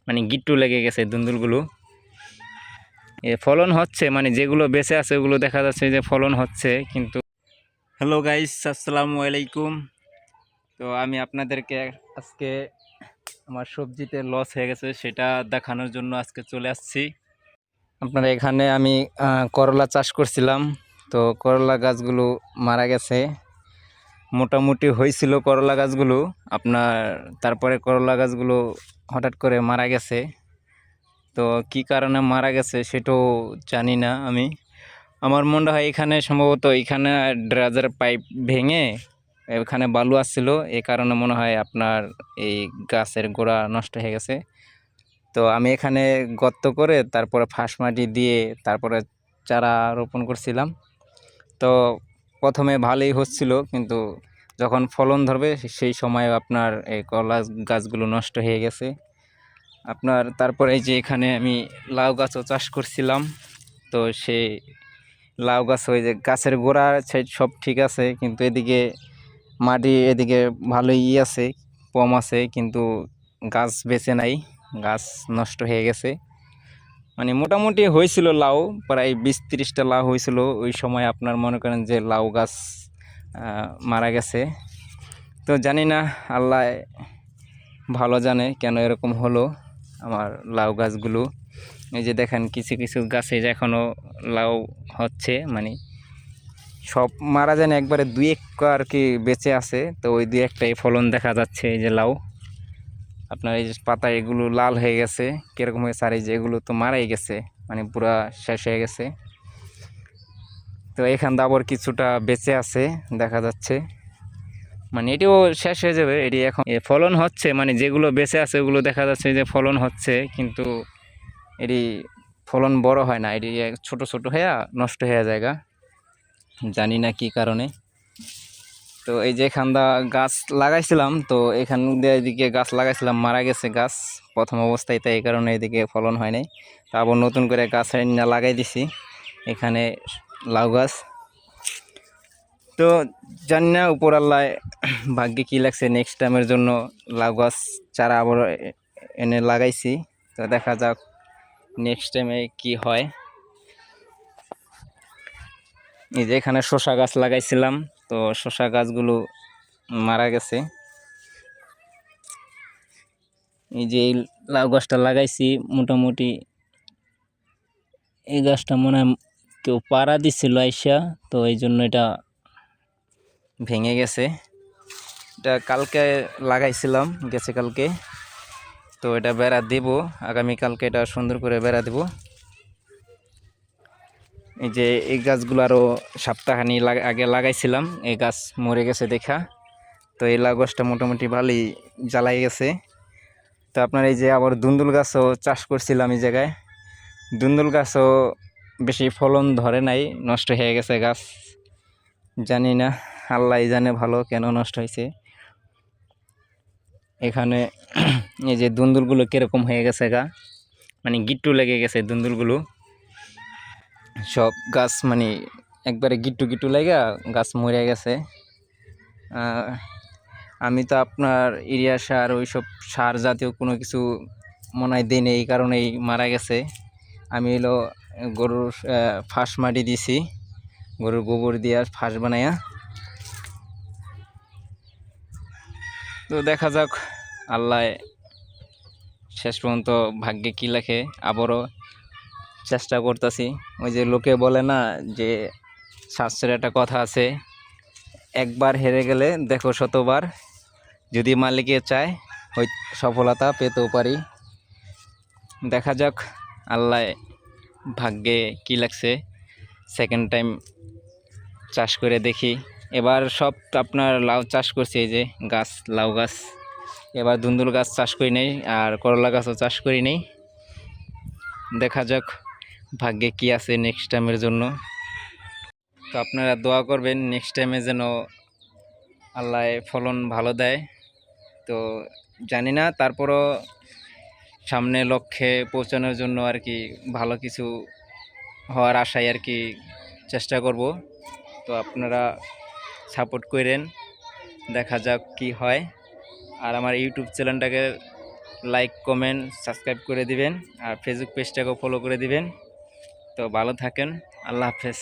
মানে গিট্টু লেগে গেছে দুন্দুলগুলো। ফলন হচ্ছে, মানে যেগুলো বেঁচে আছে ওগুলো দেখা যাচ্ছে যে ফলন হচ্ছে কিন্তু। হ্যালো গাইস, আসসালামু আলাইকুম। তো আমি আপনাদেরকে আজকে আমার সবজিতে লস হয়ে গেছে সেটা দেখানোর জন্য আজকে চলে আসছি। আপনারা এখানে আমি করলা চাষ করছিলাম, তো করলা গাছগুলো মারা গেছে। মোটামুটি হয়েছিল করলা গাছগুলো আপনার, তারপরে করলা গাছগুলো হঠাৎ করে মারা গেছে। তো কি কারণে মারা গেছে সেটাও জানি না আমি। আমার মনে হয় এখানে সম্ভবত এখানে ড্রেজার পাইপ ভেঙে এখানে বালু আসছিল, এই কারণে মনে হয় আপনার এই গাছের গোড়া নষ্ট হয়ে গেছে। তো আমি এখানে গর্ত করে তারপরে ফাঁস মাটি দিয়ে তারপরে চারা রোপণ করছিলাম। তো প্রথমে ভালোই হচ্ছিল, কিন্তু যখন ফলন ধরবে সেই সময় আপনার এই কলা গাছগুলো নষ্ট হয়ে গেছে আপনার। তারপরে এই যে এখানে আমি লাউ গাছও চাষ করছিলাম, তো সেই লাউ গাছ ওই যে গাছের গোড়া সাইড সব ঠিক আছে, কিন্তু এদিকে মাটি এদিকে ভালোই আছে, কম আছে, কিন্তু গাছ বেঁচে নাই, গাছ নষ্ট হয়ে গেছে। মানে মোটামুটি হয়েছিল লাউ, প্রায় 20-30টা লাউ হয়েছিল ওই সময় আপনার। মনে করেন যে লাউ গাছ মারা গেছে। তো জানি না, আল্লাহ ভালো জানে কেন এরকম হলো আমার লাউ গাছগুলো। এই যে দেখেন কিছু কিছু গাছে এখনও লাউ হচ্ছে, মানে সব মারা যায় না একবারে, দুই একটা আর কি বেঁচে আছে। তো ওই দুই একটাই ফলন দেখা যাচ্ছে। এই যে লাউ আপনার, এই যে পাতা এগুলো লাল হয়ে গেছে কীরকম হয়েছে, আর এই যে এগুলো তো মারাই গেছে, মানে পুরা শেষ হয়ে গেছে। তো এখান দিয়ে আবার কিছুটা বেঁচে আছে দেখা যাচ্ছে, মানে এটিও শেষ হয়ে যাবে। এটি এখন ফলন হচ্ছে, মানে যেগুলো বেঁচে আছে ওগুলো দেখা যাচ্ছে যে ফলন হচ্ছে, কিন্তু এটি ফলন বড় হয় না, এটি ছোট ছোট হয়ে নষ্ট হয়ে যায়, জানি না কি কারণে। তো এই যে এখানটা গাছ লাগাইছিলাম, তো এখান দিয়ে এদিকে গাছ লাগাইছিলাম, মারা গেছে গাছ প্রথম অবস্থায়, তাই এই কারণে এদিকে ফলন হয় নাই। তা আবার নতুন করে গাছ না লাগাই দিছি এখানে লাউ গাছ। তো জানি না উপর আল্লাহ ভাগ্যে কী লাগছে, নেক্সট টাইমের জন্য লাউ গাছ চারা আবার এনে লাগাইছি। তো দেখা যাক নেক্সট টাইমে কি হয়। এই যে এখানে শসা গাছ লাগাইছিলাম, তো শসা গাছগুলো মারা গেছে। এই যে এই লাউ গাছটা লাগাইছি, মোটামুটি এই গাছটা মনে হয় কেউ পাড়া দিছিল আইসা, তো এই জন্য এটা ভেঙে গেছে। এটা কালকে লাগাইছিলাম, গেছে কালকে, তো এটা বেড়া দেব আগামীকালকে, এটা সুন্দর করে বেড়া দেব। এই যে এই গাছগুলো আরও সপ্তাহখানি আগে লাগাইছিলাম, এই গাছ মরে গেছে দেখা। তো এই লাউ গাছটা মোটামুটি ভালোই জ্বালাই গেছে। তো আপনার এই যে আবার দুন্দুল গাছও চাষ করছিলাম এই জায়গায়, দুন্দুল গাছও বেশি ফলন ধরে নাই, নষ্ট হয়ে গেছে গাছ। জানি না, আল্লাহ জানে ভালো কেন নষ্ট হয়েছে। এখানে এই যে দুন্দুলগুলো কীরকম হয়ে গেছে মানে গিট্টু লেগে গেছে দুন্দুলগুলো সব, গাছ মানে একবারে গিট্টু গিট্টু লেগে গাছ মরে গেছে। আমি তো আপনার ইউরিয়া সার ওইসব সার জাতীয় কোনো কিছু মনে হয় দিই, এই কারণেই মারা গেছে। আমি হলো গরুর ফাঁস মাটি দিছি, গরুর গোবর দিয়ে ফাঁস বানাইয়া। তো দেখা যাক আল্লাহ শেষ পর্যন্ত ভাগ্যে কী লেখে, আবারও চেষ্টা করতেছি। ওই যে লোকে বলে না যে শাস্ত্রের একটা কথা আছে, একবার হেরে গেলে দেখো শতবার, যদি মালিকে চায় ওই সফলতা পেতেও পারি। দেখা যাক আল্লাহ ভাগ্যে কী লাগছে, সেকেন্ড টাইম চাষ করে দেখি। এবার সব আপনার লাউ চাষ করছি, এই যে গাছ লাউ গাছ, এবার ধুন্দুল গাছ চাষ করি নেই, আর করলা গাছও চাষ করি নেই। দেখা যাক ভাগ্যে কি আছে নেক্সট টাইমের জন্য। তো আপনারা দোয়া করবেন নেক্সট টাইমে যেন আল্লাহ ফলন ভালো দেয়। তো জানি না, তারপরও সামনে লক্ষ্যে পৌঁছানোর জন্য আর কি ভালো কিছু হওয়ার আশায় আর কি চেষ্টা করব। তো আপনারা সাপোর্ট করেন, দেখা যাক কি হয়। আর আমার ইউটিউব চ্যানেলটাকে লাইক কমেন্ট সাবস্ক্রাইব করে দিবেন আর ফেসবুক পেজটাকেও ফলো করে দিবেন। তো ভালো থাকেন, আল্লাহ হাফেজ।